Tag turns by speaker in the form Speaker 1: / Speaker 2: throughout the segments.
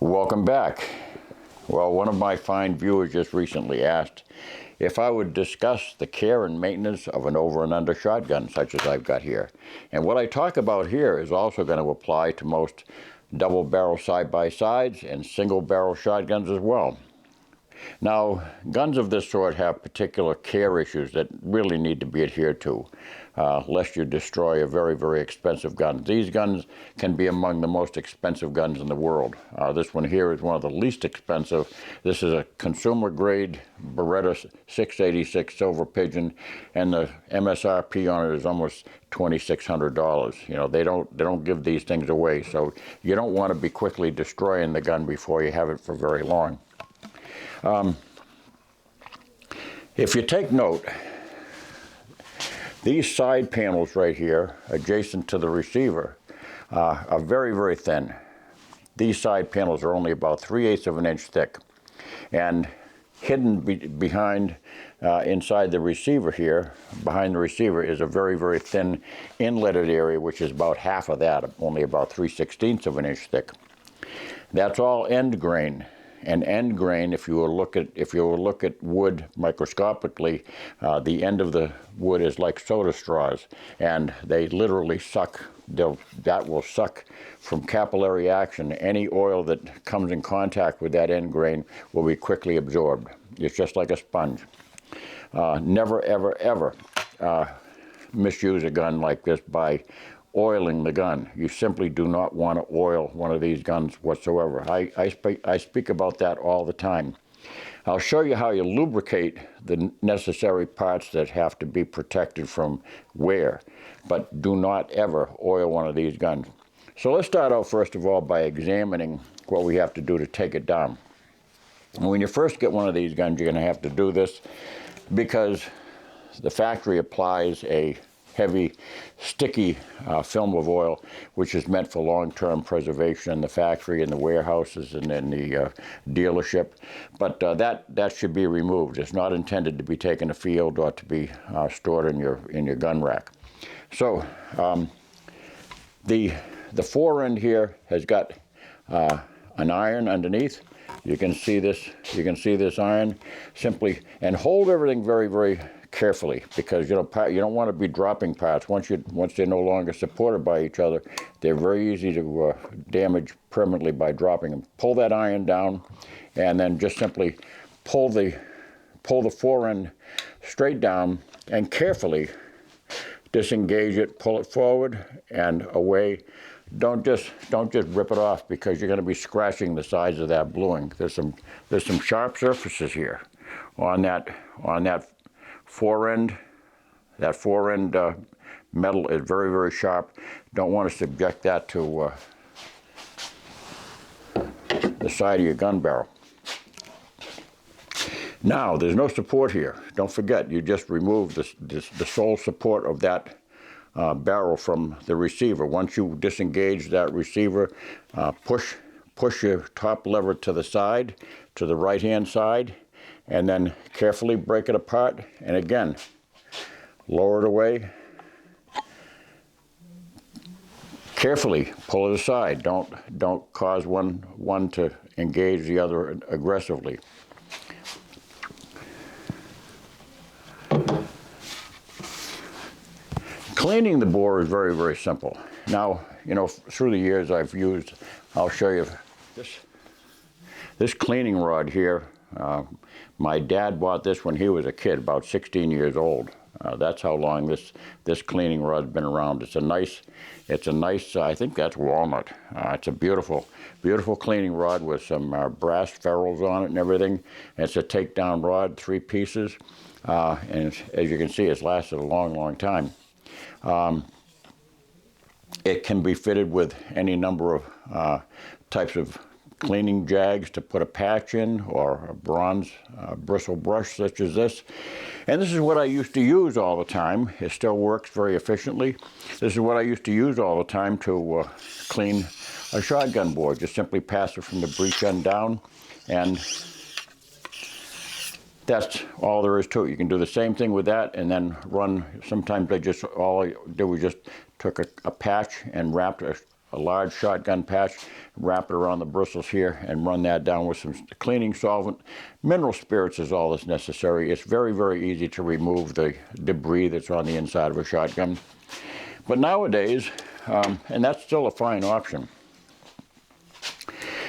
Speaker 1: Welcome back. Well, one of my fine viewers just recently asked if I would discuss the care and maintenance of an over and under shotgun such as I've got here. And what I talk about here is also going to apply to most double barrel side-by-sides and single barrel shotguns as well. Now, guns of this sort have particular care issues that really need to be adhered to, lest you destroy a very, very expensive gun. These guns can be among the most expensive guns in the world. This one here is one of the least expensive. This is a consumer-grade Beretta 686 Silver Pigeon, and the MSRP on it is almost $2,600. You know, they don't give these things away, so you don't want to be quickly destroying the gun before you have it for very long. If you take note, these side panels right here, adjacent to the receiver, are very, very thin. These side panels are only about 3/8 of an inch thick. And hidden behind, inside the receiver here, behind the receiver, is a very, very thin inletted area, which is about half of that, only about 3/16 of an inch thick. That's all end grain. And end grain, if you will look at wood microscopically, the end of the wood is like soda straws, and they literally suck. That will suck from capillary action. Any oil that comes in contact with that end grain will be quickly absorbed. It's just like a sponge. Never, ever, ever misuse a gun like this by oiling the gun. You simply do not want to oil one of these guns whatsoever. I speak about that all the time. I'll show you how you lubricate the necessary parts that have to be protected from wear, but do not ever oil one of these guns. So let's start out first of all by examining what we have to do to take it down. And when you first get one of these guns, you're going to have to do this because the factory applies a heavy, sticky film of oil, which is meant for long-term preservation in the factory, in the warehouses, and in the dealership. But that should be removed. It's not intended to be taken to field or to be stored in your gun rack. So the fore end here has got an iron underneath. You can see this. You can see this iron. Simply and hold everything very, very carefully, because you don't want to be dropping parts. Once they're no longer supported by each other, they're very easy to damage permanently by dropping them. Pull that iron down, and then just simply pull the fore end straight down, and carefully disengage it, pull it forward and away. Don't just rip it off, because you're going to be scratching the sides of that bluing. There's some sharp surfaces here on that fore end. That fore end metal is very, very sharp. Don't want to subject that to the side of your gun barrel. Now, there's no support here. Don't forget, you just removed the sole support of that barrel from the receiver. Once you disengage that receiver, push your top lever to the side, to the right-hand side, and then carefully break it apart, and again, lower it away. Carefully pull it aside. Don't cause one to engage the other aggressively. Cleaning the bore is very, very simple. Now, you know, through the years I'll show you this cleaning rod here. My dad bought this when he was a kid, about 16 years old. That's how long this cleaning rod's been around. It's a nice, I think that's walnut. It's a beautiful, beautiful cleaning rod with some brass ferrules on it and everything. It's a Takedown rod, 3 pieces, and as you can see, it's lasted a long, long time. It can be fitted with any number of types of cleaning jags to put a patch in, or a bronze bristle brush such as this. And this is what I used to use all the time. It still works very efficiently. This is what I used to use all the time to clean a shotgun bore. Just simply pass it from the breech end down, and that's all there is to it. You can do the same thing with that, and then run. Sometimes all I did was just took a patch and wrapped a large shotgun patch, wrap it around the bristles here, and run that down with some cleaning solvent. Mineral spirits is all that's necessary. It's very, very easy to remove the debris that's on the inside of a shotgun. But nowadays, and that's still a fine option.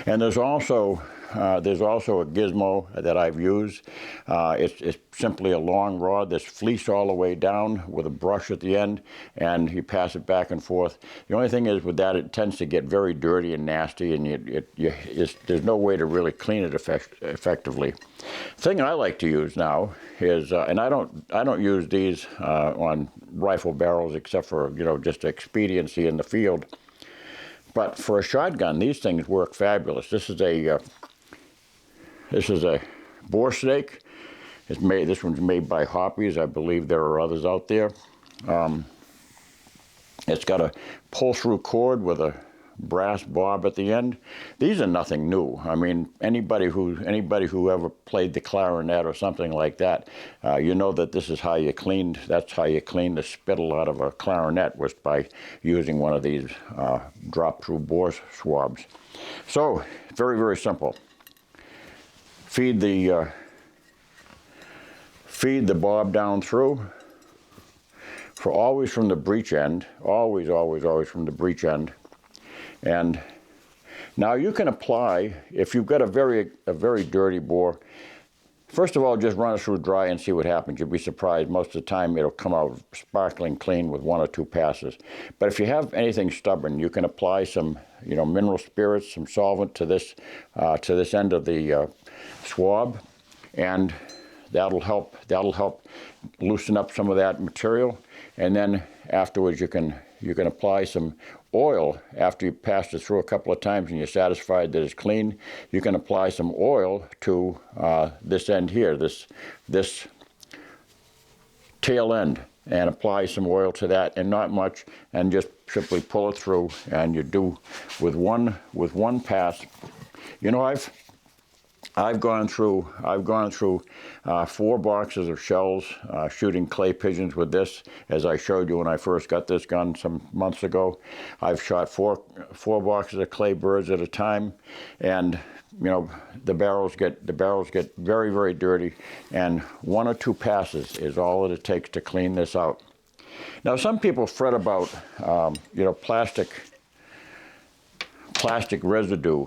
Speaker 1: And there's also a gizmo that I've used. It's simply a long rod that's fleeced all the way down with a brush at the end, and you pass it back and forth. The only thing is with that, it tends to get very dirty and nasty, and there's no way to really clean it effectively. The thing I like to use now is, and I don't use these on rifle barrels except for just expediency in the field. But for a shotgun, these things work fabulous. This is a bore snake. This one's made by Hoppies. I believe there are others out there. It's got a pull-through cord with a brass bob at the end. These are nothing new. I mean, anybody who ever played the clarinet or something like that, you know that this is how you cleaned. That's how you clean the spittle out of a clarinet, was by using one of these drop-through bore swabs. So very, very simple. Feed the bob down through. Always from the breech end. Always, always, always from the breech end. And now you can apply, if you've got a very dirty bore, first of all, just run it through dry and see what happens. You'll be surprised. Most of the time it'll come out sparkling clean with 1 or 2 passes. But if you have anything stubborn, you can apply some mineral spirits, some solvent to this end of the swab, and that'll help loosen up some of that material. And then afterwards you can apply some oil. After you pass it through a couple of times and you're satisfied that it's clean, you can apply some oil to this end here, this tail end, and apply some oil to that, and not much, and just simply pull it through, and you do with one pass. I've gone through 4 boxes of shells shooting clay pigeons with this, as I showed you when I first got this gun some months ago. I've shot four boxes of clay birds at a time, and the barrels get very, very dirty, and 1 or 2 passes is all that it takes to clean this out. Now, some people fret about plastic residue,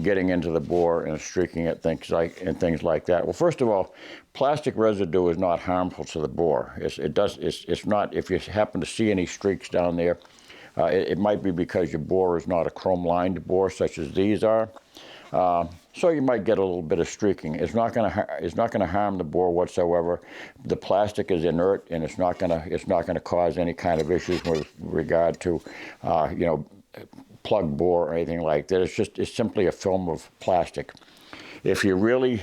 Speaker 1: getting into the bore and streaking it, things like that. Well, first of all, plastic residue is not harmful to the bore. It's not. If you happen to see any streaks down there, it might be because your bore is not a chrome-lined bore such as these are. So you might get a little bit of streaking. It's not going to harm the bore whatsoever. The plastic is inert, and it's not going to cause any kind of issues with regard to plug bore or anything like that. It's simply a film of plastic. If you're really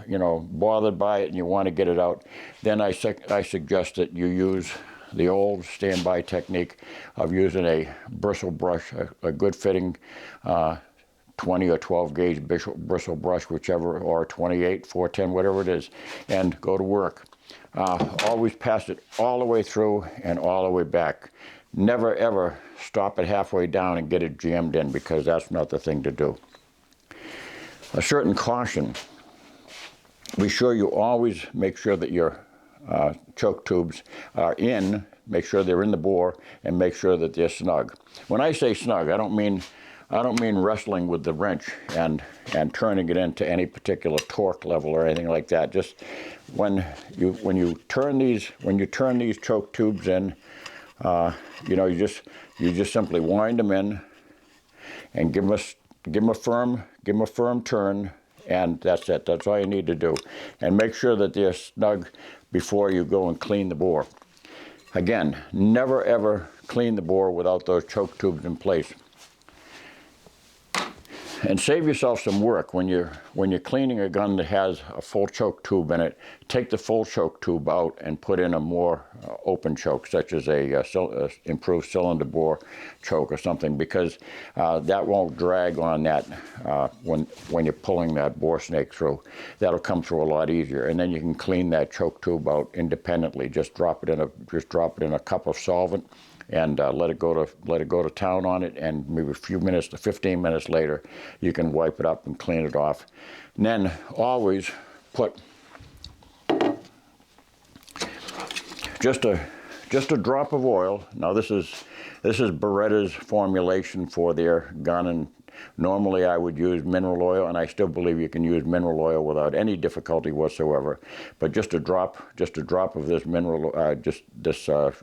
Speaker 1: bothered by it and you want to get it out, then I suggest that you use the old standby technique of using a bristle brush, a good fitting 20 or 12 gauge bristle brush, whichever, or 28, 410, whatever it is, and go to work. Always pass it all the way through and all the way back. Never ever stop it halfway down and get it jammed in, because that's not the thing to do. A certain caution. Be sure you always make sure that your choke tubes are in, make sure they're in the bore, and make sure that they're snug. When I say snug, I don't mean wrestling with the wrench and turning it into any particular torque level or anything like that. Just when you turn these choke tubes in, you just simply wind them in and give them a firm turn, and that's it. That's all you need to do. And make sure that they're snug before you go and clean the bore. Again, never ever clean the bore without those choke tubes in place. And save yourself some work when you're cleaning a gun that has a full choke tube in it. Take the full choke tube out and put in a more open choke, such as a improved cylinder bore choke or something, because that won't drag on that when you're pulling that bore snake through. That'll come through a lot easier, and then you can clean that choke tube out independently. Just drop it in a cup of solvent, and let it go to town on it, and maybe a few minutes to 15 minutes later, you can wipe it up and clean it off. And then always put just a drop of oil. Now this is Beretta's formulation for their gun, and normally I would use mineral oil, and I still believe you can use mineral oil without any difficulty whatsoever. But just a drop of this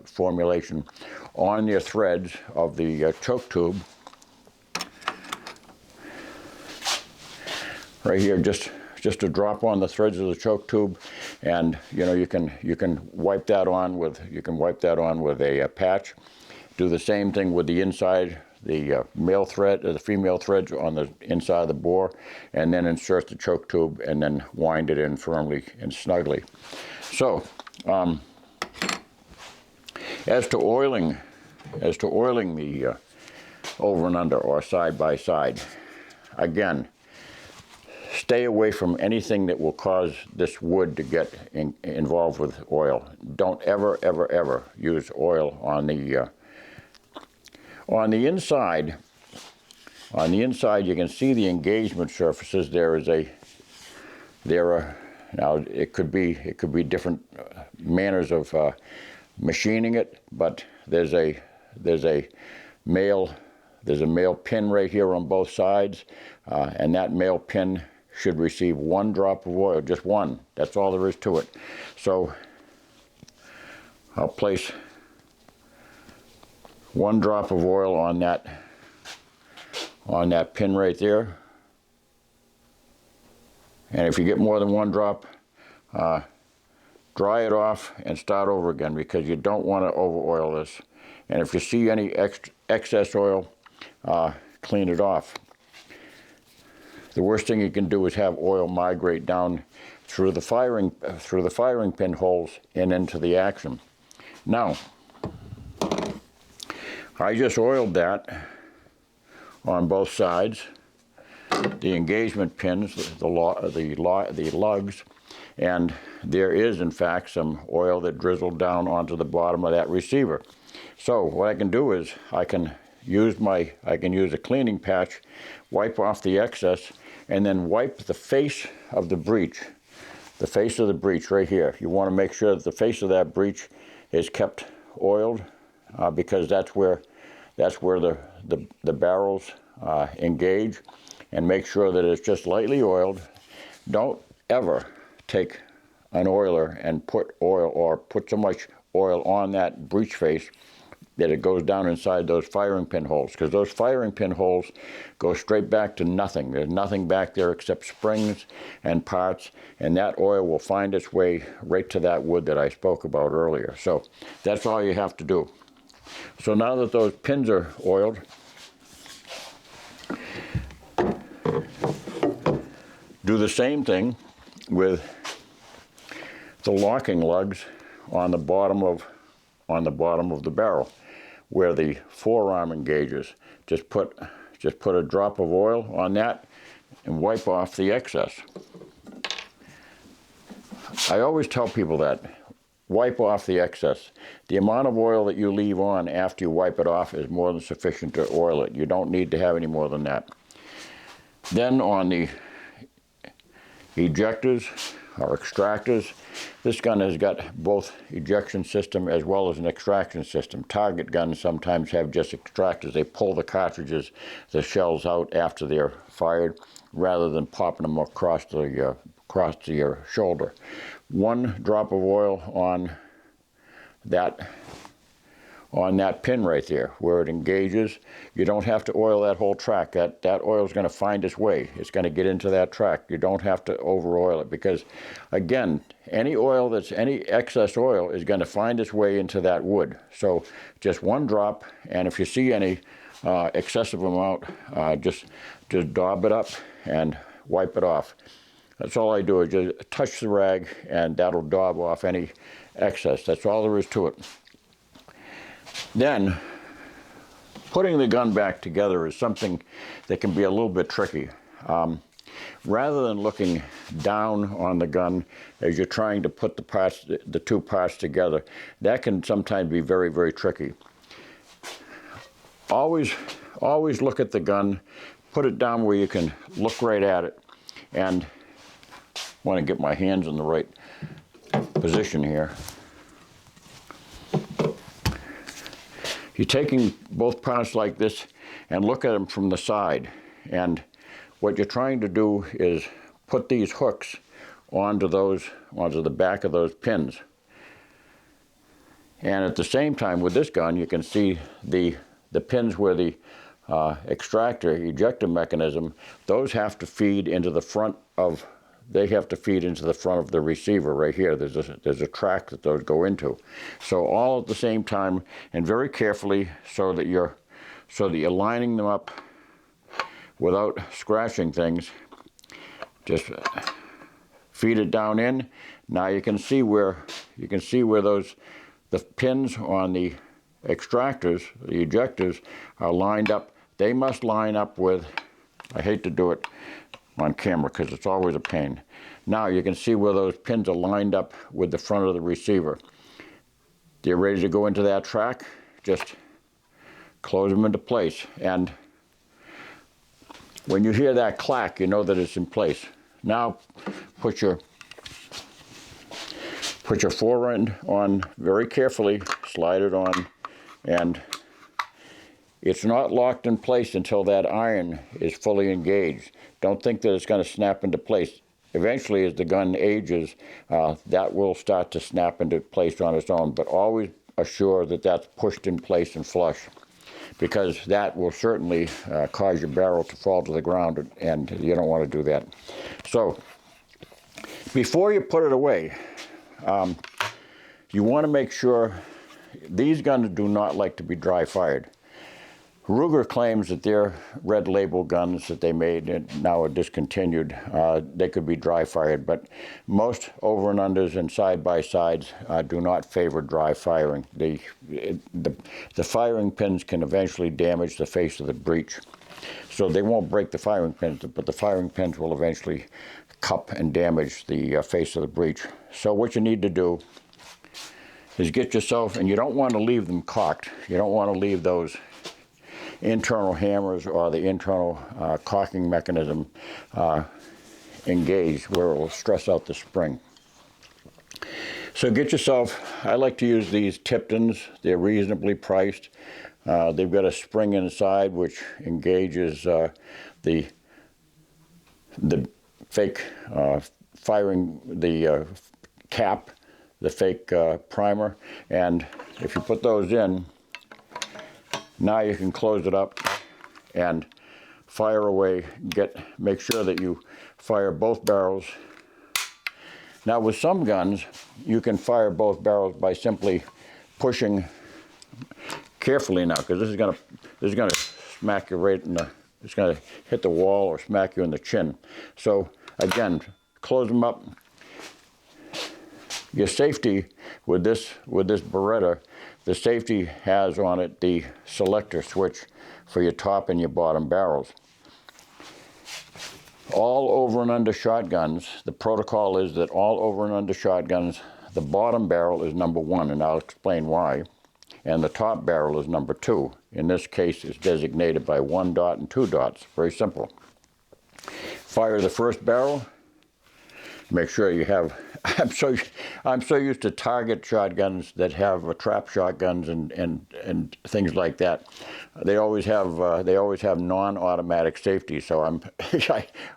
Speaker 1: formulation on your threads of the choke tube. Right here, just a drop on the threads of the choke tube, and you can wipe that on with a patch. Do the same thing with the inside, the male thread, the female threads on the inside of the bore, and then insert the choke tube and then wind it in firmly and snugly. So, as to oiling the over and under or side by side, again, stay away from anything that will cause this wood to get involved with oil. Don't ever, ever, ever use oil on the inside. On the inside, you can see the engagement surfaces. Now it could be different manners of machining it, but there's a male pin right here on both sides, and that male pin should receive one drop of oil, just one. That's all there is to it. So I'll place one drop of oil on that pin right there. And if you get more than one drop, dry it off and start over again, because you don't want to over oil this. And if you see any excess oil, clean it off. The worst thing you can do is have oil migrate down through the firing pin holes and into the action. Now, I just oiled that on both sides, the engagement pins, the lugs, and there is in fact some oil that drizzled down onto the bottom of that receiver. So what I can do is I can use a cleaning patch, wipe off the excess, and then wipe the face of the breech. The face of the breech right here. You want to make sure that the face of that breech is kept oiled, because that's where the barrels engage, and make sure that it's just lightly oiled. Don't ever take an oiler and put so much oil on that breech face that it goes down inside those firing pin holes, because those firing pin holes go straight back to nothing. There's nothing back there except springs and parts, and that oil will find its way right to that wood that I spoke about earlier. So that's all you have to do. So now that those pins are oiled, do the same thing with the locking lugs on the bottom of the barrel, where the forearm engages. Just put a drop of oil on that and wipe off the excess. I always tell people that. Wipe off the excess. The amount of oil that you leave on after you wipe it off is more than sufficient to oil it. You don't need to have any more than that. Then on the ejectors or extractors, this gun has got both ejection system as well as an extraction system. Target guns sometimes have just extractors. They pull the cartridges, the shells out after they're fired, rather than popping them across your shoulder. One drop of oil on that pin right there where it engages. You don't have to oil that whole track. That oil is going to find its way. It's going to get into that track. You don't have to over oil it, because again, any excess oil is going to find its way into that wood. So just one drop, and if you see any excessive amount, just daub it up and wipe it off. That's all I do, is just touch the rag, and that'll daub off any excess. That's all there is to it. Then, putting the gun back together is something that can be a little bit tricky. Rather than looking down on the gun as you're trying to put the two parts together, that can sometimes be very, very tricky. always look at the gun, put it down where you can look right at it, and want to get my hands in the right position here. You're taking both parts like this and look at them from the side, and what you're trying to do is put these hooks onto the back of those pins. And at the same time with this gun, you can see the pins where the extractor, ejector mechanism, those have to feed into the front of, the receiver right here. There's a track that those go into. So all at the same time, and very carefully, so that you're lining them up without scratching things. Just feed it down in. Now you can see where the pins on the extractors, the ejectors, are lined up. They must line up with, I hate to do it on camera because it's always a pain. Now you can see where those pins are lined up with the front of the receiver. They're ready to go into that track. Just close them into place. And when you hear that clack, you know that it's in place. Now put your forend on very carefully, slide it on, and it's not locked in place until that iron is fully engaged. Don't think that it's going to snap into place. Eventually, as the gun ages, that will start to snap into place on its own, but always assure that that's pushed in place and flush, because that will certainly cause your barrel to fall to the ground, and you don't want to do that. So before you put it away, you want to make sure these guns do not like to be dry fired. Ruger claims that their red label guns that they made and now are discontinued, they could be dry fired, but most over and unders and side by sides do not favor dry firing. The firing pins can eventually damage the face of the breech. So they won't break the firing pins, but the firing pins will eventually cup and damage the face of the breech. So what you need to do is get yourself, and you don't want to leave them cocked. You don't want to leave those internal hammers or the internal caulking mechanism engaged, where it will stress out the spring. So get yourself, I like to use these Tiptons. They're reasonably priced. They've got a spring inside which engages the fake firing, the cap, the fake primer, and if you put those in, now you can close it up and fire away. Make sure that you fire both barrels. Now with some guns, you can fire both barrels by simply pushing carefully now, because this is gonna smack you right in the, it's gonna hit the wall or smack you in the chin. So again, close them up. Your safety with this Beretta, the safety has on it the selector switch for your top and your bottom barrels. All over and under shotguns, the protocol is that all over and under shotguns, the bottom barrel is number 1, and I'll explain why, and the top barrel is number 2. In this case, it's designated by 1 dot and 2 dots. Very simple. Fire the first barrel. Make sure you have, I'm so used to target shotguns that have trap shotguns and things like that. They always have non-automatic safety. So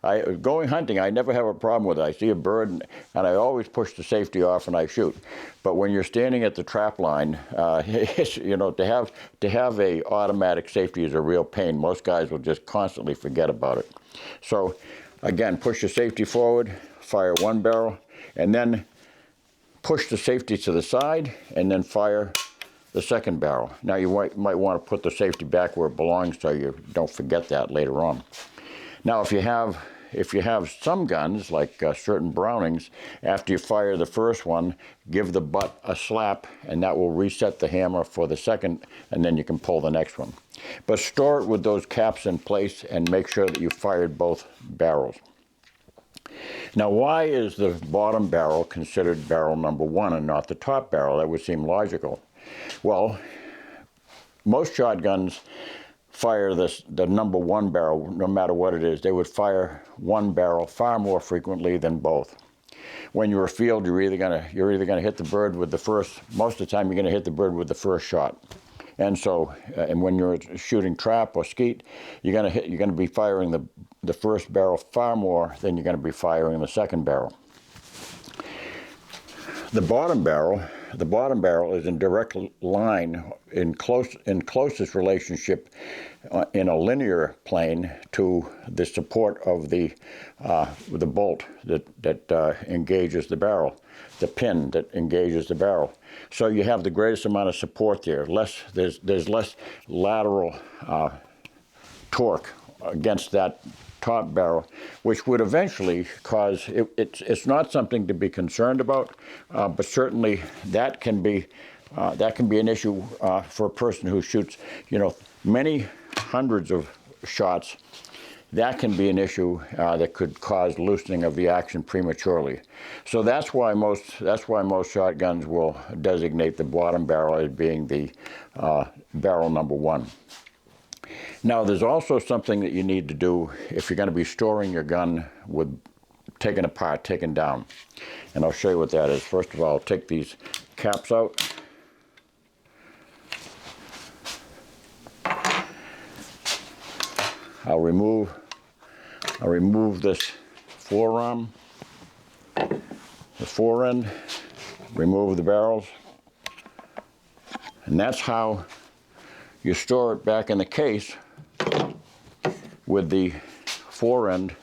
Speaker 1: I going hunting, I never have a problem with it. I see a bird and I always push the safety off and I shoot. But when you're standing at the trap line, you know, to have a automatic safety is a real pain. Most guys will just constantly forget about it. So again, push the safety forward, fire 1 barrel, and then push the safety to the side, and then fire the second barrel. Now you might want to put the safety back where it belongs so you don't forget that later on. Now if you have some guns, like certain Brownings, after you fire the first one, give the butt a slap, and that will reset the hammer for the second, and then you can pull the next one. But store it with those caps in place and make sure that you fired both barrels. Now, why is the bottom barrel considered barrel number 1 and not the top barrel? That would seem logical. Well, most shotguns fire the number one barrel, no matter what it is. They would fire one barrel far more frequently than both. When you're afield, you're either gonna hit the bird with the first. Most of the time, you're gonna hit the bird with the first shot. And so, and when you're shooting trap or skeet, you're gonna be firing the first barrel far more than you're gonna be firing the second barrel. The bottom barrel is in direct line, in closest relationship in a linear plane to the support of the bolt that engages the barrel, the pin that engages the barrel. So you have the greatest amount of support there. There's less lateral torque against that top barrel, which would eventually cause, it's not something to be concerned about, but certainly that can be an issue for a person who shoots, many hundreds of shots. That can be an issue that could cause loosening of the action prematurely. So that's why most shotguns will designate the bottom barrel as being the barrel number one. Now, there's also something that you need to do if you're going to be storing your gun with taken apart, taken down. And I'll show you what that is. First of all, I'll take these caps out. I'll remove this forearm, the fore end, remove the barrels, and that's how you store it back in the case with the fore end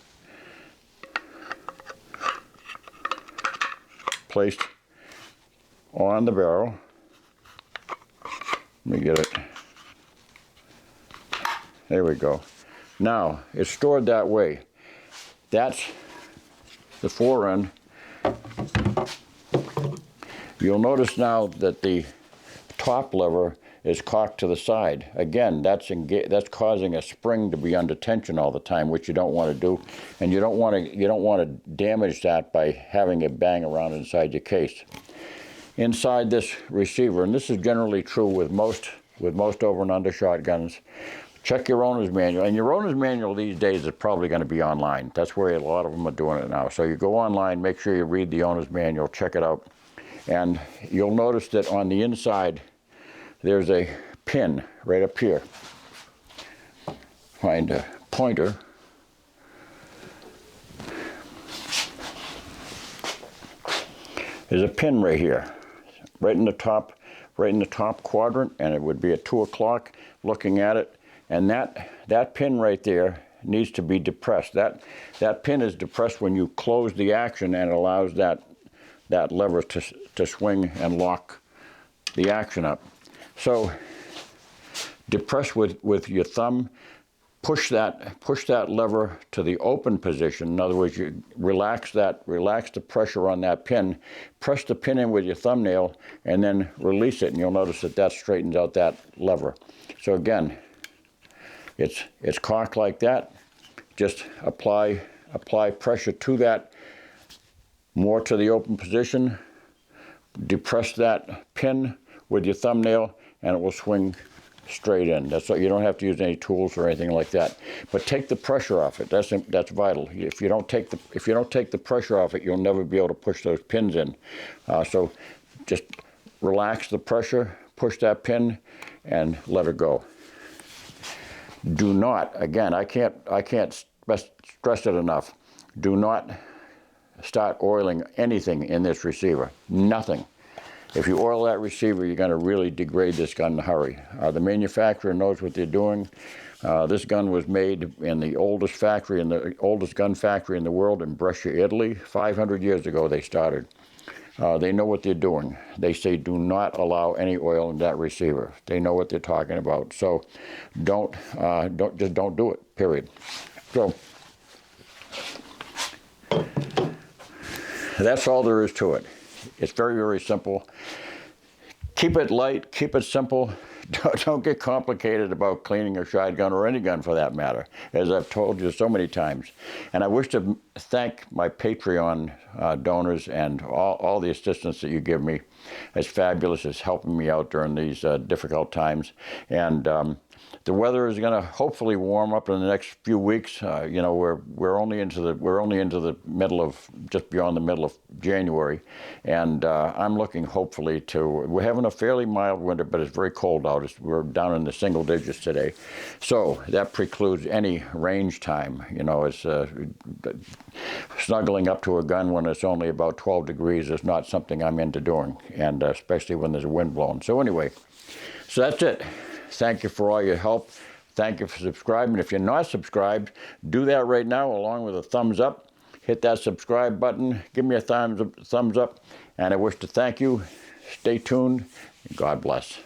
Speaker 1: placed on the barrel. Let me get it. There we go. Now, it's stored that way. That's the fore end. You'll notice now that the top lever is cocked to the side. Again, that's causing a spring to be under tension all the time, which you don't want to do, and you don't want to damage that by having it bang around inside your case. Inside this receiver, and this is generally true with most over and under shotguns, check your owner's manual. And your owner's manual these days is probably going to be online. That's where a lot of them are doing it now. So you go online, make sure you read the owner's manual, check it out, and you'll notice that on the inside there's a pin right up here. Find a pointer. There's a pin right here, right in the top quadrant, and it would be at 2 o'clock looking at it. And that pin right there needs to be depressed. That pin is depressed when you close the action, and it allows that lever to swing and lock the action up. So depress with your thumb, push that lever to the open position. In other words, you relax the pressure on that pin, press the pin in with your thumbnail, and then release it, and you'll notice that straightens out that lever. So again, it's cocked like that. Just apply pressure to that, more to the open position, depress that pin with your thumbnail, and it will swing straight in. That's all. You don't have to use any tools or anything like that. But take the pressure off it. That's vital. If you don't take the pressure off it, you'll never be able to push those pins in. So just relax the pressure, push that pin, and let it go. Do not, again, I can't stress it enough. Do not start oiling anything in this receiver. Nothing. If you oil that receiver, you're going to really degrade this gun in a hurry. The manufacturer knows what they're doing. This gun was made in the oldest gun factory in the world in Brescia, Italy. 500 years ago they started. They know what they're doing. They say do not allow any oil in that receiver. They know what they're talking about. So don't do it, period. So that's all there is to it. It's very, very simple. Keep it light, keep it simple. Don't get complicated about cleaning a shotgun, or any gun for that matter, as I've told you so many times. And I wish to thank my Patreon donors and all the assistance that you give me. It's fabulous. It's helping me out during these difficult times. And The weather is going to hopefully warm up in the next few weeks. You know, we're only into the middle of, just beyond the middle of January, and I'm looking hopefully to. We're having a fairly mild winter, but it's very cold out. We're down in the single digits today, so that precludes any range time. You know, it's snuggling up to a gun when it's only about 12 degrees is not something I'm into doing, and especially when there's a wind blowing. So anyway, so that's it. Thank you for all your help. Thank you for subscribing. If you're not subscribed, do that right now along with a thumbs up. Hit that subscribe button. Give me a thumbs up. And I wish to thank you. Stay tuned. God bless.